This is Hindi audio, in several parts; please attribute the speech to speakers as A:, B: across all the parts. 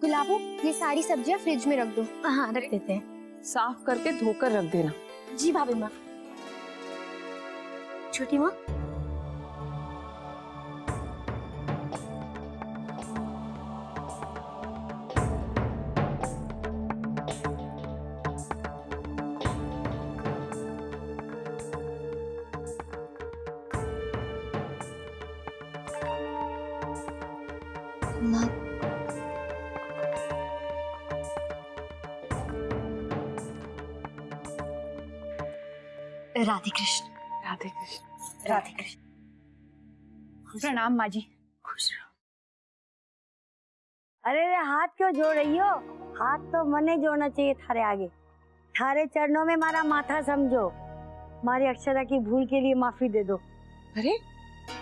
A: गुलाबो, ये सारी सब्जियां फ्रिज में रख दो।
B: हाँ रख देते हैं।
C: साफ करके धोकर रख देना।
B: जी भाभी माँ। छोटी माँ,
A: माँ
B: राधे कृष्ण।
C: राधे कृष्ण।
B: राधे कृष्ण।
D: प्रणाम माँ जी।
B: खुश रहो।
E: अरे रे, हाथ क्यों जोड़ रही हो? हाथ तो मने जोड़ना चाहिए थारे आगे। थारे चरणों में मारा माथा समझो। हमारी अक्षरा की भूल के लिए माफी दे दो।
C: अरे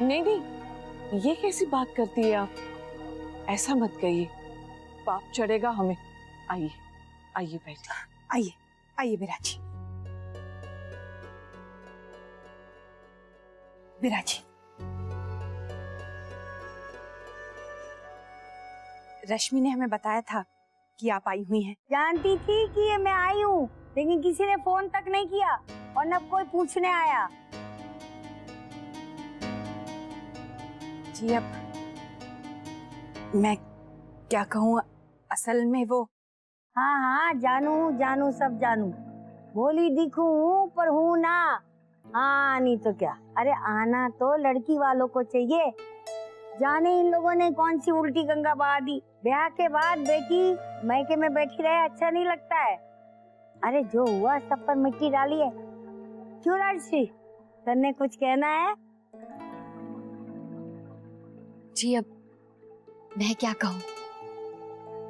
C: नहीं नहीं, ये कैसी बात करती है आप? ऐसा मत कहिए, पाप चढ़ेगा हमें। आइए आइए बैठिए।
D: आइए आइए विराजी। विराजी, रश्मि ने हमें बताया था कि आप आई हुई हैं।
E: जानती थी कि ये मैं आई हूँ, लेकिन किसी ने फोन तक नहीं किया और न कोई पूछने आया।
D: जी अब मैं क्या कहूँ, असल में वो।
E: हाँ हाँ, जानू जानू, सब जानू। भोली दिखूं पर हूँ ना। हाँ नहीं तो क्या। अरे आना तो लड़की वालों को चाहिए। जाने इन लोगों ने कौन सी उल्टी गंगा बहा दी। ब्याह के बाद बेटी मैके में बैठी रहे अच्छा नहीं लगता है। अरे जो हुआ सब पर मिट्टी डाली है। क्यों राजश्री, तन्ने कुछ कहना है?
B: जी अब मैं क्या कहूँ,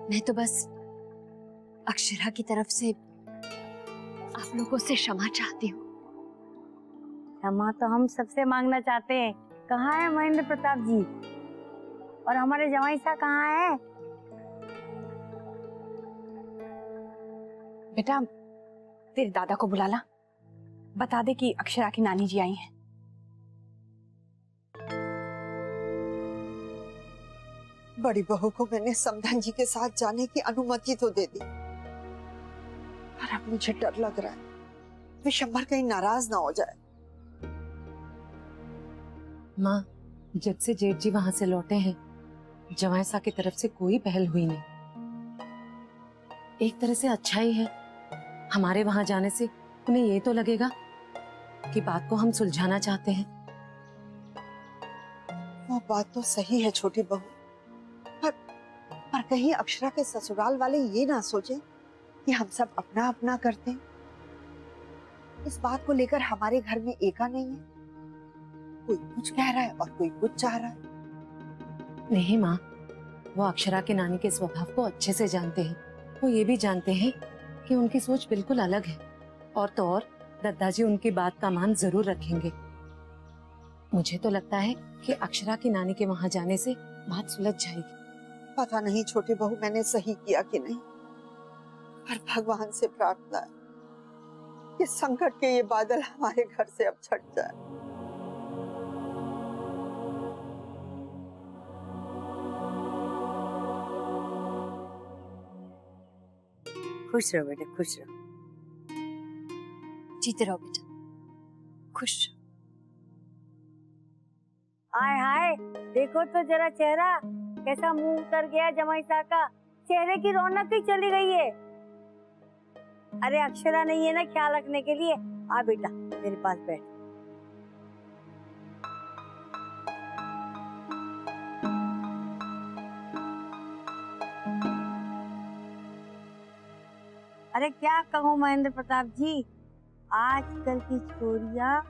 B: मैं तो बस अक्षरा की तरफ से आप लोगों से क्षमा चाहती हूँ।
E: क्षमा तो हम सबसे मांगना चाहते हैं। कहाँ है महेंद्र प्रताप जी और हमारे जवाई साहब कहाँ है?
D: बेटा तेरे दादा को बुला ला, बता दे कि अक्षरा की नानी जी आई हैं।
F: बड़ी बहू को मैंने समधन जी के साथ जाने की अनुमति तो दे दी, पर अब मुझे डर लग रहा है विशंबर कहीं नाराज ना हो जाए।
G: माँ, जब से जेठ जी वहां से लौटे हैं, जवाई साहब की तरफ से कोई पहल हुई नहीं। एक तरह से अच्छा ही है, हमारे वहां जाने से उन्हें ये तो लगेगा कि बात को हम सुलझाना चाहते हैं।
F: वो बात तो सही है छोटी बहू, पर कहीं अक्षरा के ससुराल वाले ये ना सोचें कि हम सब अपना अपना करते हैं। इस बात को लेकर हमारे घर में एका नहीं है। कोई कुछ कह रहा है और कोई कुछ चाह रहा है।
G: नहीं माँ, वो अक्षरा के नानी के स्वभाव को अच्छे से जानते हैं। वो ये भी जानते हैं कि उनकी सोच बिल्कुल अलग है, और तो और दादाजी उनकी बात का मान जरूर रखेंगे। मुझे तो लगता है कि अक्षरा की नानी के वहां जाने से बात सुलझ जाएगी।
F: पता नहीं छोटी बहू मैंने सही किया कि नहीं, पर भगवान से प्रार्थना है कि संकट के ये बादल हमारे घर से अब छट जाए।
E: खुश रहो बेटे, खुश रहो।
B: जीते रहो बेटा, खुश।
E: हाय हाय, देखो तो जरा चेहरा कैसा मुंह उतर गया जमाई साहब का। चेहरे की रौनक ही चली गई है। अरे अक्षरा नहीं है ना ख्याल रखने के लिए। आ बेटा मेरे पास बैठ। अरे क्या कहूँ महेंद्र प्रताप जी, आजकल की छोरियां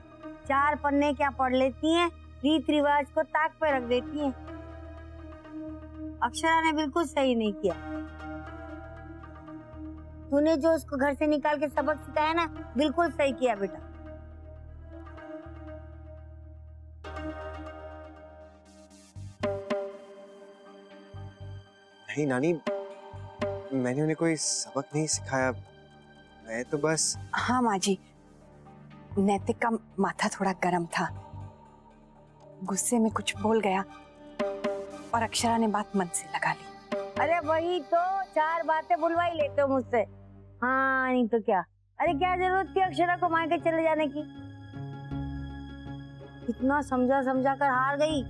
E: 4 पन्ने क्या पढ़ लेती हैं, रीत रिवाज को ताक पे रख देती हैं। अक्षरा ने बिल्कुल सही नहीं किया। तूने जो उसको घर से निकाल के सबक सिखाया ना, बिल्कुल सही किया बेटा।
H: नहीं नानी, मैंने उन्हें कोई सबक नहीं सिखाया। मैं तो बस।
D: हाँ माँ जी, नैतिक का माथा थोड़ा गर्म था, गुस्से में कुछ बोल गया और अक्षरा ने बात मन से लगा ली।
E: अरे वही तो, 4 बातें बुलवा ही लेते हो मुझसे। हाँ नहीं तो क्या। अरे क्या जरूरत थी अक्षरा को मायके चले जाने की? इतना समझा समझा कर हार गई।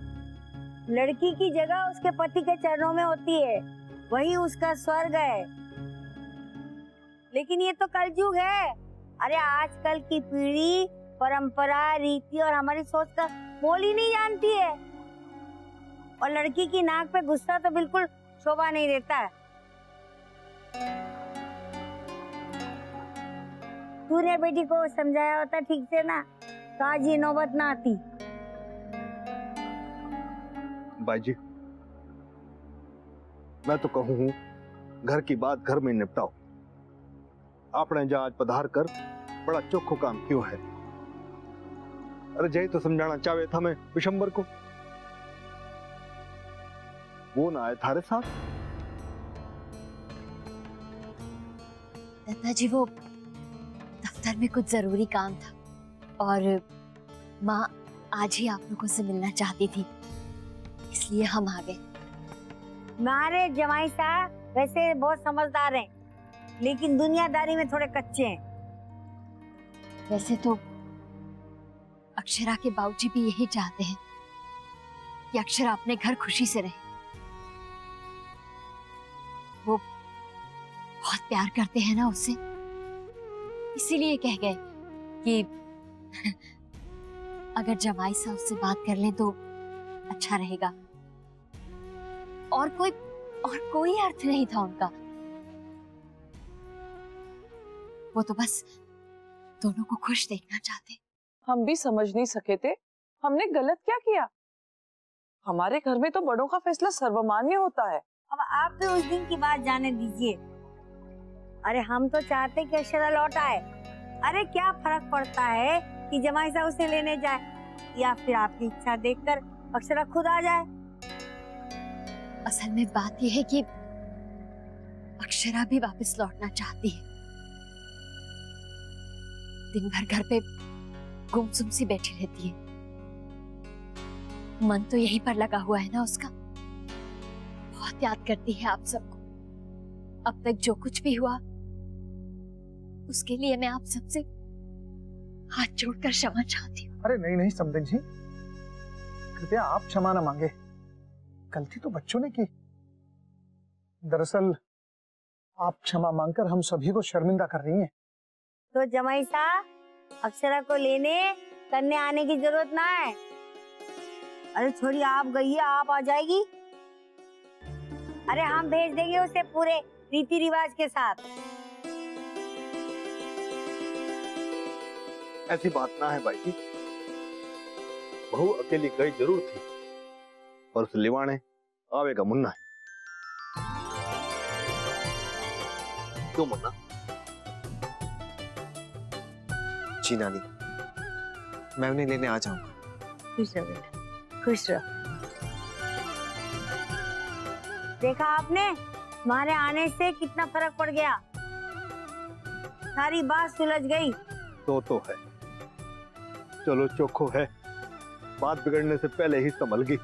E: लड़की की जगह उसके पति के चरणों में होती है, वही उसका स्वर्ग है। लेकिन ये तो कलयुग है। अरे आजकल की पीढ़ी परंपरा, रीति और हमारी सोच का मोल ही नहीं जानती है। और लड़की की नाक पे गुस्सा तो बिल्कुल शोभा नहीं देता है। तूने बेटी को समझाया होता ठीक से ना, तो आज ये नौबत ना आती।
I: बाजी, मैं तो कहूँ घर की बात घर में निपटाओ। आपने जहां आज पधार कर बड़ा चोखो काम क्यों है? अरे जय तो समझाना चाहे था मैं विशंबर को, वो ना आए थारे साथ।
B: दादाजी वो दफ्तर में कुछ जरूरी काम था और माँ आज ही आप लोगों से मिलना चाहती थी, इसलिए हम आ गए।
E: हमारे जमाई साहब वैसे बहुत समझदार हैं, लेकिन दुनियादारी में थोड़े कच्चे हैं।
B: वैसे तो अक्षरा के बाबूजी भी यही चाहते हैं कि अक्षरा अपने घर खुशी से रहे। वो बहुत प्यार करते हैं ना उससे, इसीलिए कह गए कि अगर जमाई साहब से बात कर लें तो अच्छा रहेगा। और कोई अर्थ नहीं था उनका। वो तो बस दोनों को खुश देखना चाहते।
C: हम भी समझ नहीं सके थे हमने गलत क्या किया। हमारे घर में तो बड़ों का फैसला सर्वमान्य होता है।
E: अब आप भी उस दिन की बात जाने दीजिए। अरे हम तो चाहते कि अक्षरा लौट आए। अरे क्या फर्क पड़ता है कि जमाई साहब उसे लेने जाए या फिर आपकी इच्छा देखकर अक्षरा खुद आ जाए।
B: असल में बात यह है कि अक्षरा भी वापस लौटना चाहती है। दिन भर घर पे गुमसुम सी बैठी रहती है, मन तो यहीं पर लगा हुआ है ना उसका। बहुत याद करती है आप सबको। अब तक जो कुछ भी हुआ उसके लिए मैं आप सबसे हाथ जोड़कर क्षमा चाहती हूँ।
J: अरे नहीं नहीं समधिन जी, कृपया आप क्षमा न मांगे। गलती तो बच्चों ने की। दरअसल आप क्षमा मांगकर हम सभी को शर्मिंदा कर रही हैं।
E: तो जमाई साहब अक्षरा को लेने करने आने की जरूरत ना है। अरे छोड़ी, आप गई है, आप आ जाएगी। अरे हम भेज देंगे उसे पूरे रीति रिवाज के साथ।
I: ऐसी बात ना है भाई जी, बहू अकेली गई जरूर थी, पर उस लिवाने आवेगा मुन्ना है। क्यों मुन्ना?
H: जी नानी, मैं उन्हें लेने आ जाऊंगा।
E: खुश रहो बेटा, खुश रहो। देखा आपने, हमारे आने से कितना फर्क पड़ गया। सारी बात सुलझ गई।
I: तो है, चलो चोखो है, बात बिगड़ने से पहले ही संभल गई।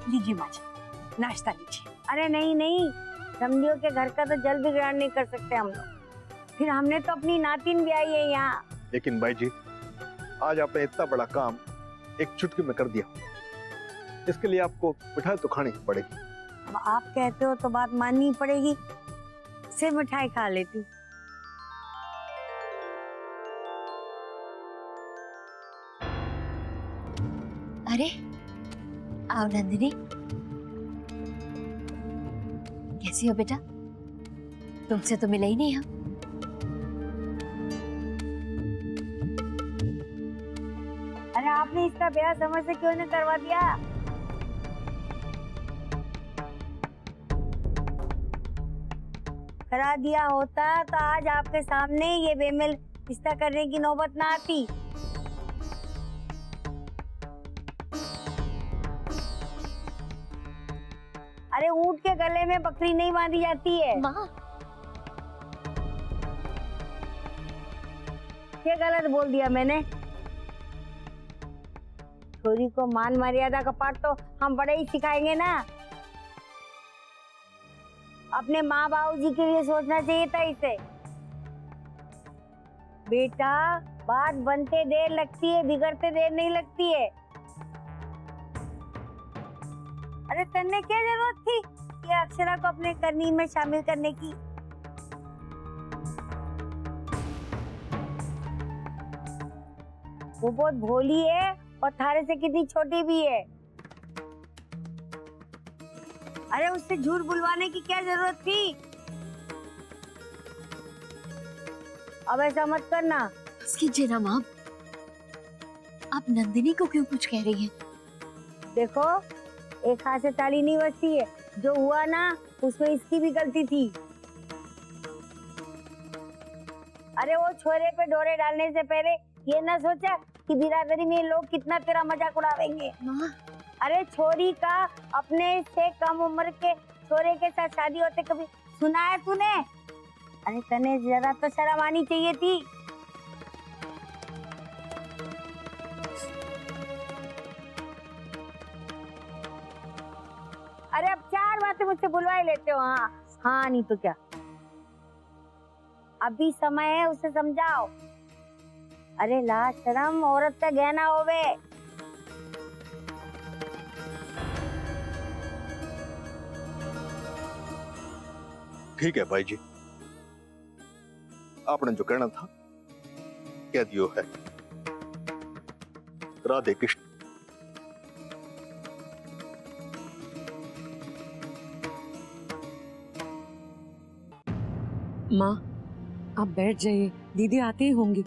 D: लीजिए माँ जी, नाश्ता लीजिए।
E: अरे नहीं नहीं, समझियो के घर का तो जल बिगाड़ नहीं कर सकते हम लोग। फिर हमने तो अपनी नातिन भी आई है यहाँ।
I: लेकिन भाई जी, आज आपने इतना बड़ा काम एक चुटकी में कर दिया, इसके लिए आपको मिठाई तो खानी पड़ेगी।
E: अब आप कहते हो तो बात माननी पड़ेगी। सिर्फ मिठाई खा लेती।
B: अरे आओ नंदिनी, कैसी हो बेटा? तुमसे तो मिले ही नहीं हम।
E: अरे आपने इसका ब्याह समय से क्यों नहीं करवा दिया? करा दिया होता तो आज आपके सामने ये बेमेल रिश्ता करने की नौबत ना आती। अरे ऊंट के गले में बकरी नहीं बांधी जाती है।
B: माँ,
E: क्या गलत बोल दिया मैंने? छोरी को मान मर्यादा का पाठ तो हम बड़े ही सिखाएंगे ना। अपने माँ बाबू जी के लिए सोचना चाहिए था इसे। बेटा, बात बनते देर लगती है, बिगड़ते देर नहीं लगती है। अरे तन्ने क्या जरूरत थी ये अक्षरा को अपने करनी में शामिल करने की? वो बहुत भोली है और थारे से कितनी छोटी भी है। अरे उससे झूठ बुलवाने की क्या जरूरत थी? अब ऐसा मत करना।
B: बस कीजिए ना माँ, आप नंदिनी को क्यों कुछ कह रही हैं?
E: देखो, एक हाथ से ताली नहीं बजती है। जो हुआ ना उसमें इसकी भी गलती थी। अरे वो छोरे पे डोरे डालने से पहले ये ना सोचा कि बिरादरी में लोग कितना तेरा मजाक उड़ावेंगे।
B: माँ,
E: अरे छोरी का अपने से कम उम्र के छोरे के साथ शादी होते कभी सुना है तूने? अरे तने जरा तो शर्म आनी चाहिए थी। अरे अब 4 बातें मुझसे बुलवा ही लेते हो। हाँ हाँ, नहीं तो क्या। अभी समय है, उसे समझाओ। अरे लाज शर्म औरत का गहना होवे।
I: ठीक है भाई जी, आपने जो कहना था कह दियो है। राधे कृष्ण।
G: माँ, आप बैठ जाइए, दीदी आते ही होंगी।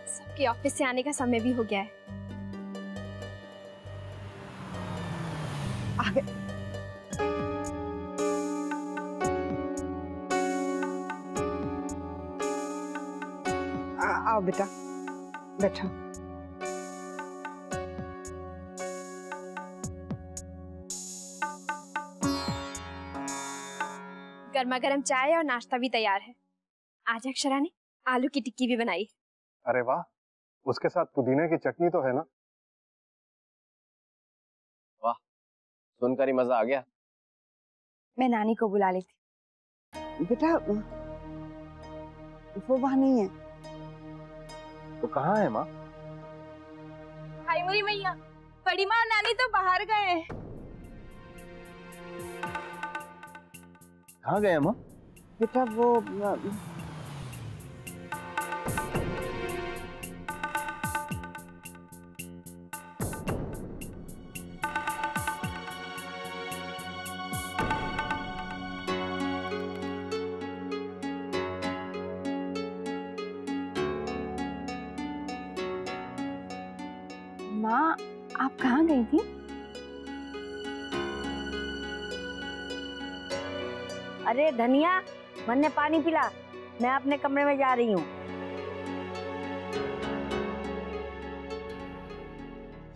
A: सबके ऑफिस से आने का समय भी हो गया है।
F: आओ बेटा, बैठो।
A: गर्मा गर्म चाय और नाश्ता भी तैयार है। आज अक्षरा ने आलू की टिक्की भी बनाई।
H: अरे वाह, उसके साथ पुदीने की चटनी तो है ना? वाह, सुनकर ही मजा आ गया।
D: मैं नानी को बुला लेती।
F: बेटा, वो वहां नहीं है।
H: तो कहाँ है माँ?
A: हाय मेरी मैया, बड़ी माँ और नानी तो बाहर गए हैं।
H: कहाँ गए माँ?
F: बेटा वो
D: माँ, आप कहाँ गई थी?
E: अरे धनिया, मन ने पानी पिला, मैं अपने कमरे में जा रही हूँ।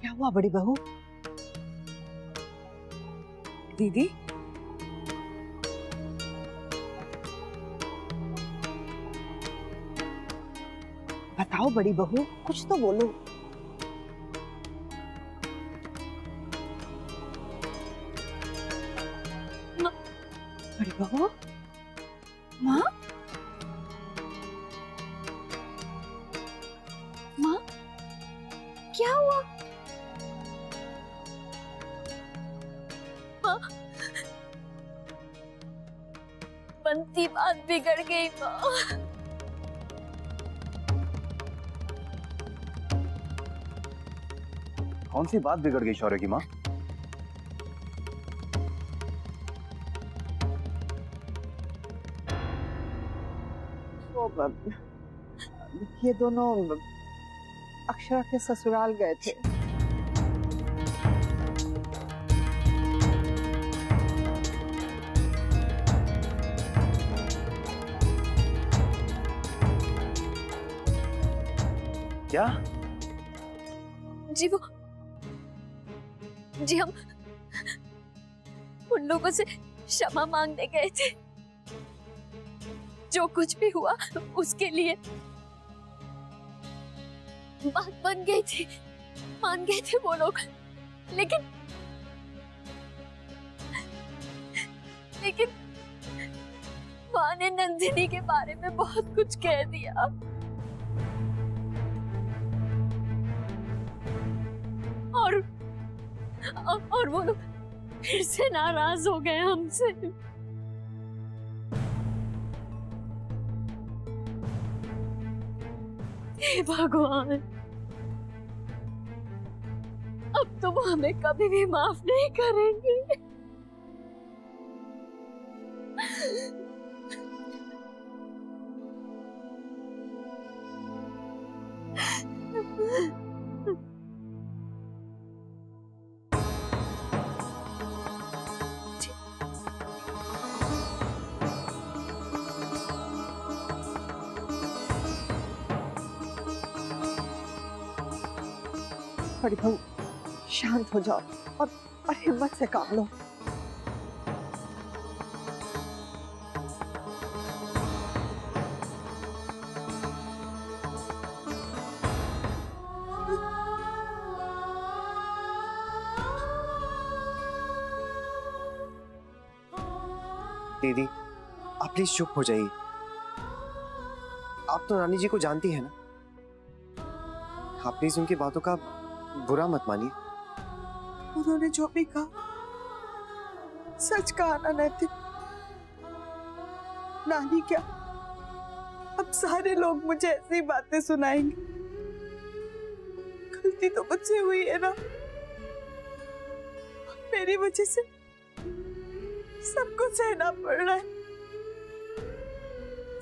F: क्या हुआ बड़ी बहू?
G: दीदी,
F: बताओ बड़ी बहू, कुछ तो बोलो। बड़ी बहू,
D: माँ, माँ, क्या हुआ?
B: बनती बात बिगड़ गई माँ।
H: कौन सी बात बिगड़ गई शौर्य की माँ?
F: ये दोनों अक्षरा के ससुराल गए थे।
H: क्या?
A: जी
B: जी हम उन लोगों से क्षमा मांगने गए थे। जो कुछ भी हुआ उसके लिए बात बन गई थी, मान गए थे वो लोग। लेकिन माँ ने नंदिनी के बारे में बहुत कुछ कह दिया। और वो लोग फिर से नाराज हो गए हमसे। हे भगवान, अब तो वो हमें कभी भी माफ नहीं करेंगे।
F: बड़ी बहू, शांत हो जाओ और हिम्मत से काम लो।
H: दीदी, आप प्लीज चुप हो जाइए। आप तो रानी जी को जानती है ना, आप प्लीज उनकी बातों का बुरा मत मानिए।
F: उन्होंने जो भी कहा सच कहा ना नैतिक। नानी क्या, अब सारे लोग मुझे ऐसी बातें सुनाएंगे। गलती तो मुझसे हुई है ना, मेरी वजह से सबको सहना पड़ रहा है।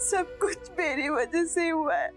F: सब कुछ मेरी वजह से हुआ है।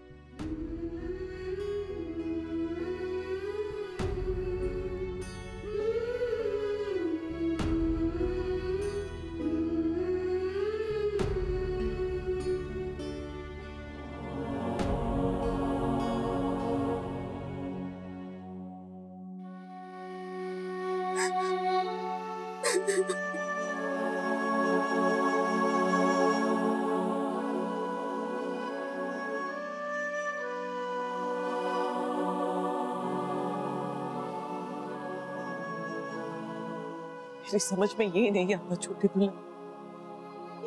C: मेरी समझ में ये नहीं आता छोटी दुल्हन,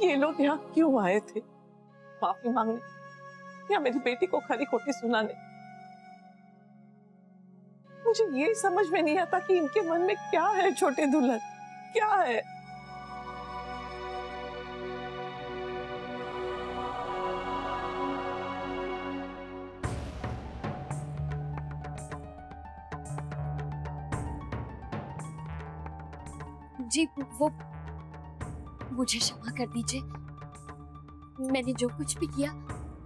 C: ये लोग यहाँ क्यों आए थे? माफी मांगने या मेरी बेटी को खरी खोटी सुनाने? मुझे ये समझ में नहीं आता कि इनके मन में क्या है छोटे दुल्हन, क्या है?
B: जी वो मुझे क्षमा कर दीजिए। मैंने जो कुछ भी किया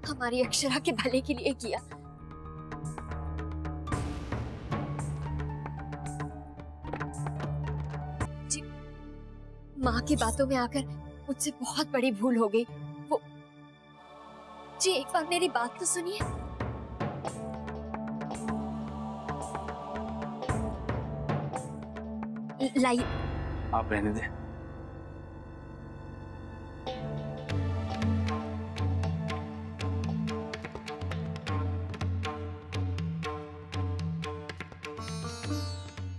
B: हमारी अक्षरा के भले के लिए किया। जी माँ की बातों में आकर मुझसे बहुत बड़ी भूल हो गई। वो जी एक बार मेरी बात तो सुनिए। लाइए।
K: आप रहने दें।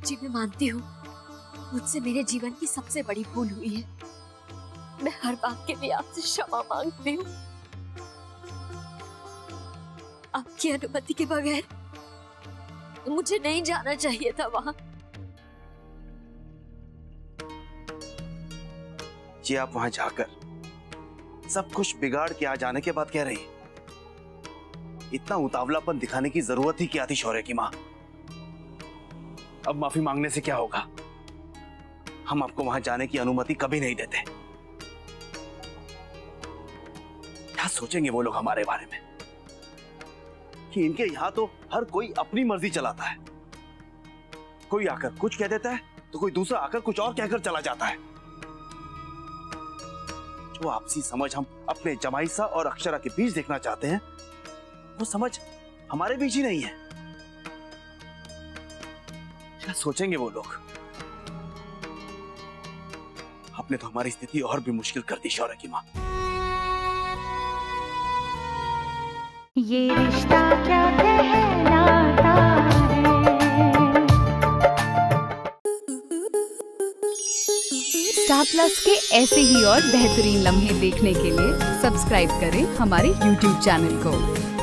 B: जी मैं मानती हूँ मुझसे मेरे जीवन की सबसे बड़ी भूल हुई है। मैं हर बात के लिए आपसे क्षमा मांगती हूँ। आपकी अनुमति के बगैर मुझे नहीं जाना चाहिए था वहां।
K: जी आप वहां जाकर सब कुछ बिगाड़ के आ जाने के बाद कह रही है, इतना उतावलापन दिखाने की जरूरत ही क्या थी शौर्य की मां? अब माफी मांगने से क्या होगा? हम आपको वहां जाने की अनुमति कभी नहीं देते। क्या सोचेंगे वो लोग हमारे बारे में कि इनके यहां तो हर कोई अपनी मर्जी चलाता है। कोई आकर कुछ कह देता है तो कोई दूसरा आकर कुछ और कहकर चला जाता है। जो आपसी समझ हम अपने जमाईसा और अक्षरा के बीच देखना चाहते हैं, वो समझ हमारे बीच ही नहीं है। क्या सोचेंगे वो लोग? आपने तो हमारी स्थिति और भी मुश्किल कर दी शौर्य की माँ।
L: ये रिश्ता क्या कहलाता है।
M: स्टार प्लस के ऐसे ही और बेहतरीन लम्हे देखने के लिए सब्सक्राइब करें हमारे YouTube चैनल को।